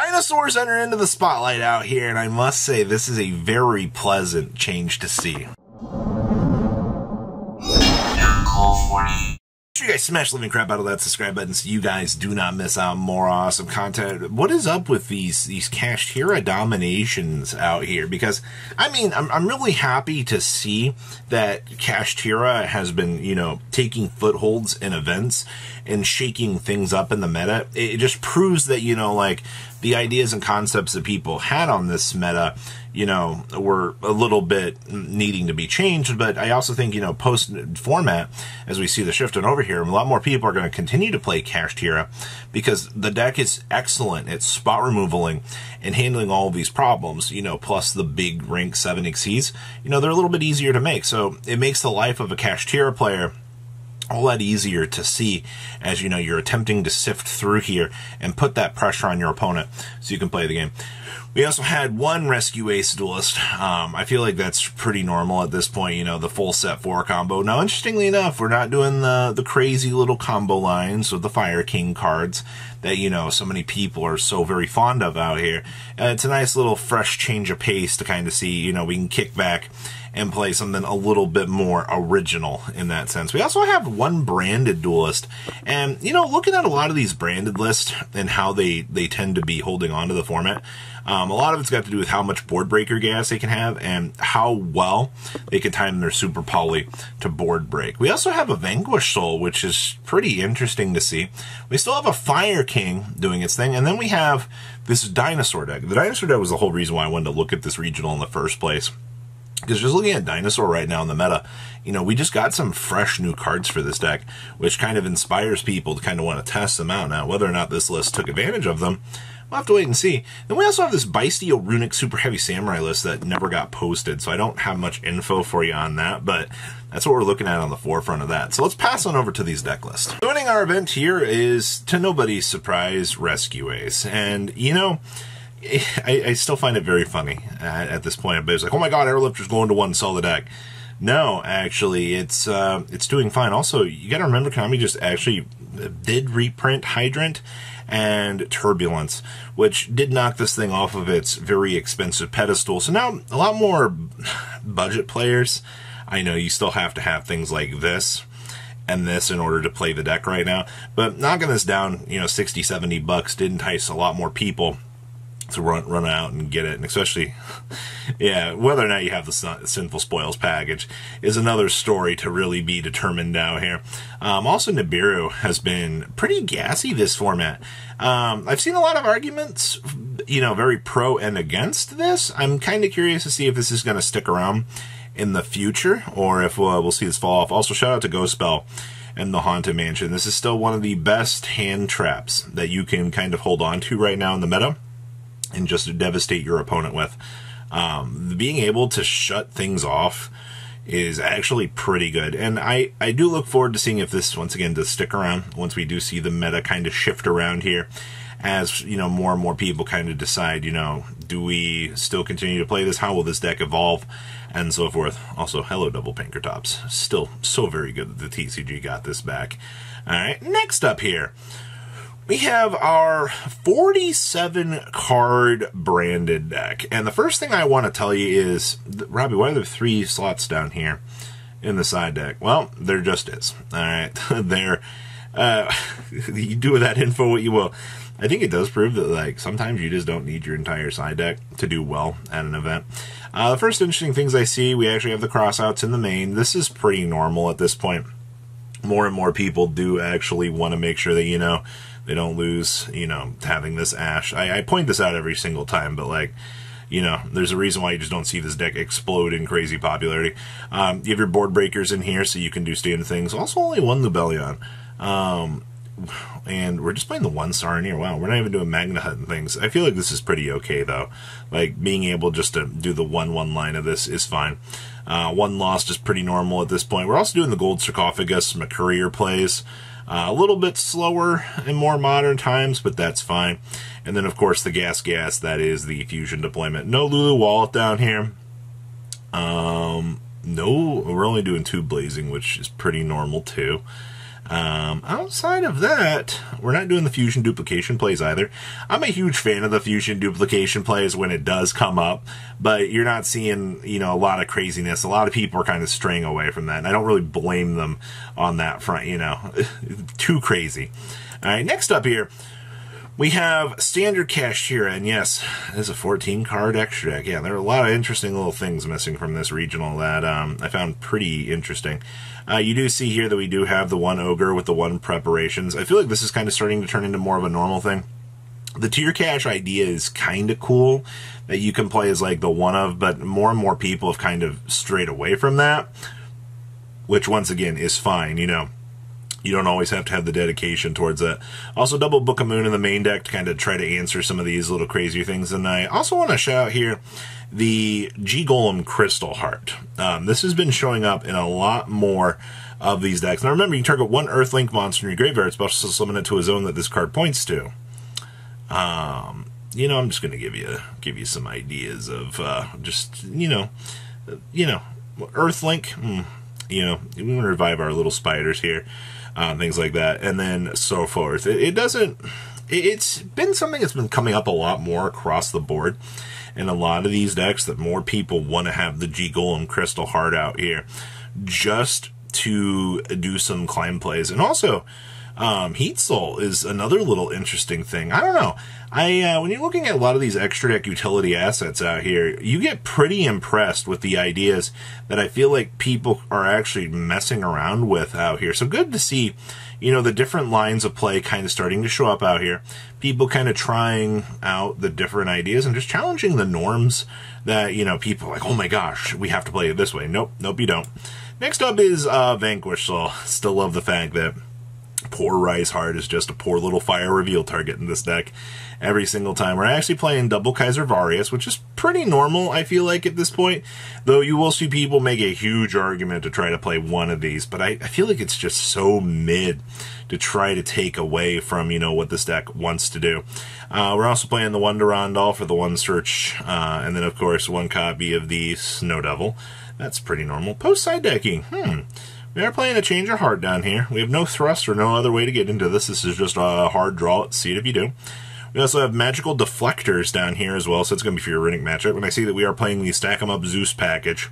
Dinosaurs enter into the spotlight out here, and I must say this is a very pleasant change to see. Make sure you guys smash the living crap out of that subscribe button so you guys do not miss out on more awesome content. What is up with these Kashtira dominations out here? Because, I mean, I'm really happy to see that Kashtira has been, you know, taking footholds in events and shaking things up in the meta. It just proves that, you know, like, the ideas and concepts that people had on this meta, you know, were a little bit needing to be changed. But I also think, you know, post-format, as we see the shifting over here, a lot more people are going to continue to play Kashtira because the deck is excellent. It's spot removaling and handling all of these problems, you know, plus the big rank 7 XCs, you know, they're a little bit easier to make. So it makes the life of a Kashtira player all that easier to see as, you know, you're attempting to sift through here and put that pressure on your opponent so you can play the game. We also had one Rescue Ace duelist. I feel like that's pretty normal at this point, you know, the full set 4 combo. Now, interestingly enough, we're not doing the crazy little combo lines with the Fire King cards that, you know, so many people are so very fond of out here. It's a nice little fresh change of pace to kind of see, you know, we can kick back and play something a little bit more original in that sense. We also have one branded duelist. And, you know, looking at a lot of these branded lists and how they tend to be holding on to the format, a lot of it's got to do with how much board breaker gas they can have and how well they can time their super poly to board break. We also have a Vanquish Soul, which is pretty interesting to see. We still have a Fire King doing its thing, and then we have this Dinosaur deck. The Dinosaur deck was the whole reason why I wanted to look at this regional in the first place. Because just looking at Dinosaur right now in the meta, you know, we just got some fresh new cards for this deck, which kind of inspires people to kind of want to test them out. Now, whether or not this list took advantage of them, we'll have to wait and see. Then we also have this Bysteo Runic Super Heavy Samurai list that never got posted, so I don't have much info for you on that, but that's what we're looking at on the forefront of that. So let's pass on over to these deck lists. Joining our event here is, to nobody's surprise, Rescue Ace. And, you know, I still find it very funny at this point. But it's like, oh my god, Airlifter's going to one, sell the deck. No, actually, it's doing fine. Also, you got to remember, Konami just actually did reprint Hydrant and Turbulence, which did knock this thing off of its very expensive pedestal. So now, a lot more budget players, I know you still have to have things like this and this in order to play the deck right now. But knocking this down, you know, 60, 70 bucks did entice a lot more people to run out and get it. And especially, yeah, whether or not you have the Sinful Spoils package is another story to really be determined out here. Also, Nibiru has been pretty gassy this format. I've seen a lot of arguments, you know, very pro and against this. I'm kind of curious to see if this is going to stick around in the future or if we'll see this fall off. Also, shout out to Ghost Spell and the Haunted Mansion. This is still one of the best hand traps that you can kind of hold on to right now in the meta and just to devastate your opponent with. Being able to shut things off is actually pretty good. And I do look forward to seeing if this, once again, does stick around once we do see the meta kind of shift around here. As, you know, more and more people kind of decide, you know, do we still continue to play this? How will this deck evolve? And so forth. Also, hello, Double Pinkertops. Still so very good that the TCG got this back. Alright, next up here, we have our 47 card branded deck. And the first thing I want to tell you is, Robbie, why are there 3 slots down here in the side deck? Well, there just is. Alright, there. You do with that info what you will. I think it does prove that, like, sometimes you just don't need your entire side deck to do well at an event. The first interesting things I see, we actually have the crossouts in the main. This is pretty normal at this point. More and more people do actually want to make sure that, you know, they don't lose, you know, having this Ash. I point this out every single time, but, like, you know, there's a reason why you just don't see this deck explode in crazy popularity. You have your board breakers in here, so you can do standard things. Also, only one Lubellion. And we're just playing the 1-star in here. Wow, we're not even doing Magna Hut and things. I feel like this is pretty okay, though. Like, being able just to do the 1/1 line of this is fine. 1 lost is pretty normal at this point. We're also doing the Gold Sarcophagus, some courier plays. A little bit slower in more modern times, but that's fine. And then, of course, the Gas, that is the Fusion deployment. No Lulu Wallet down here. No, we're only doing 2 Blazing, which is pretty normal, too. Outside of that, we're not doing the fusion duplication plays either. I'm a huge fan of the fusion duplication plays when it does come up, but you're not seeing, you know, a lot of craziness. A lot of people are kind of straying away from that, and I don't really blame them on that front, you know. Too crazy. All right, next up here, we have standard cashed here, and yes, this is a 14-card extra deck. Yeah, there are a lot of interesting little things missing from this regional that I found pretty interesting. You do see here that we do have the one ogre with the one preparations. I feel like this is kind of starting to turn into more of a normal thing. The tier cash idea is kind of cool, that you can play as like the one of, but more and more people have kind of strayed away from that, which once again is fine, you know. You don't always have to have the dedication towards that. Also, double Book of Moon in the main deck to kind of try to answer some of these little crazier things. And I also want to shout out here the G-Golem Crystal Heart. This has been showing up in a lot more of these decks. Now remember, you can target one Earthlink monster in your graveyard. It's supposed to summon it to a zone that this card points to. You know, I'm just going to give you some ideas of just, you know, Earthlink. You know, we want to revive our little spiders here. Things like that, and then so forth. It's been something that's been coming up a lot more across the board in a lot of these decks, that more people want to have the G-Golem Crystal Heart out here just to do some climb plays. And also, Heat Soul is another little interesting thing. I don't know. When you're looking at a lot of these extra deck utility assets out here, you get pretty impressed with the ideas that I feel like people are actually messing around with out here. So good to see, you know, the different lines of play kind of starting to show up out here. People kind of trying out the different ideas and just challenging the norms that, you know, people are like, oh my gosh, we have to play it this way. Nope, you don't. Next up is Vanquish Soul. Still love the fact that poor Rise Heart is just a poor little fire reveal target in this deck every single time. We're actually playing double Kaiser Varius, which is pretty normal, I feel like, at this point. Though you will see people make a huge argument to try to play one of these, but I feel like it's just so mid to try to take away from, you know, what this deck wants to do. We're also playing the one Durandal for the one search, and then, of course, one copy of the Snow Devil. That's pretty normal. Post-side decking. We are playing a Change of Heart down here. We have no thrust or no other way to get into this. This is just a hard draw. Let's see it if you do. We also have Magical Deflectors down here as well, so it's going to be for your Riddick matchup. And I see that we are playing the Stack 'em Up Zeus package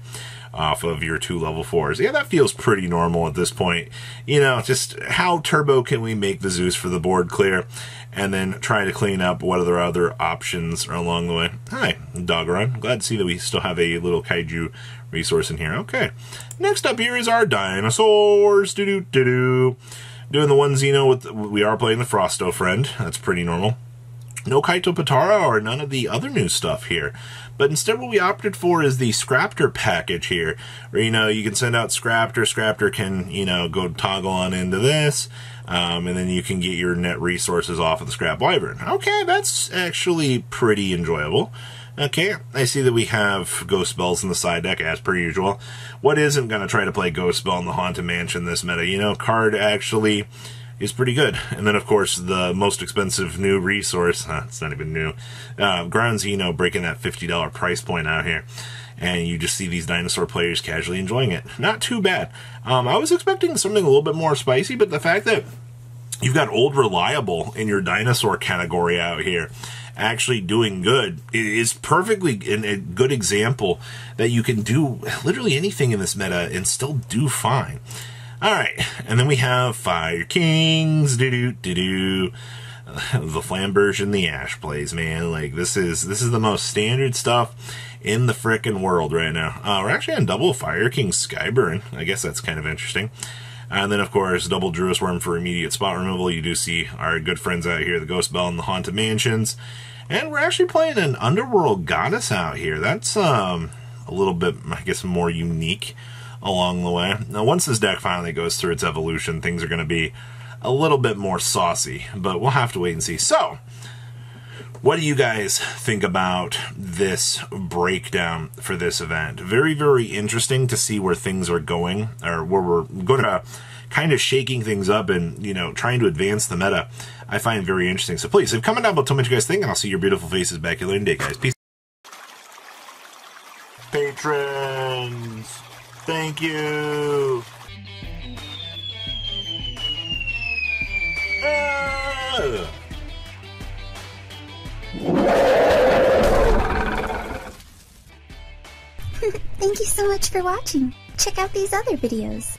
off of your 2 level 4s. Yeah, that feels pretty normal at this point. You know, just how turbo can we make the Zeus for the board clear, and then try to clean up what other options are along the way. Hi, Doggerun. Glad to see that we still have a little kaiju resource in here. Okay. Next up here is our Dinosaurs. Doing the one Xeno with, we are playing the Frosto Friend. That's pretty normal. No Kaito Patara or none of the other new stuff here. But instead what we opted for is the Scraptor package here, where, you know, you can send out Scraptor. Scraptor can, you know, go toggle on into this, and then you can get your net resources off of the Scrap Wyvern. Okay, that's actually pretty enjoyable. Okay, I see that we have Ghost Spells in the side deck, as per usual. What isn't going to try to play Ghost Spell in the Haunted Mansion this meta? You know, card actually is pretty good. And then, of course, the most expensive new resource, it's not even new, Ground Xeno breaking that $50 price point out here. And you just see these dinosaur players casually enjoying it. Not too bad. I was expecting something a little bit more spicy, but the fact that you've got Old Reliable in your dinosaur category out here actually doing good is perfectly a good example that you can do literally anything in this meta and still do fine. Alright, and then we have Fire Kings, the Flamberge, the Ash plays, man. Like, this is the most standard stuff in the frickin' world right now. We're actually on double Fire King Skyburn. I guess that's kind of interesting. And then, of course, double Druis Worm for immediate spot removal. You do see our good friends out here, the Ghost Bell and the Haunted Mansions. And we're actually playing an Underworld Goddess out here. That's a little bit, I guess, more unique along the way. Now, once this deck finally goes through its evolution, things are going to be a little bit more saucy, but we'll have to wait and see. So, what do you guys think about this breakdown for this event? Very, very interesting to see where things are going, or where we're going to kind of shaking things up and, you know, trying to advance the meta. I find very interesting. So please, comment down below, tell me what you guys think, and I'll see your beautiful faces back here later in the day, guys. Peace. Patrons, thank you. Thank you so much for watching. Check out these other videos.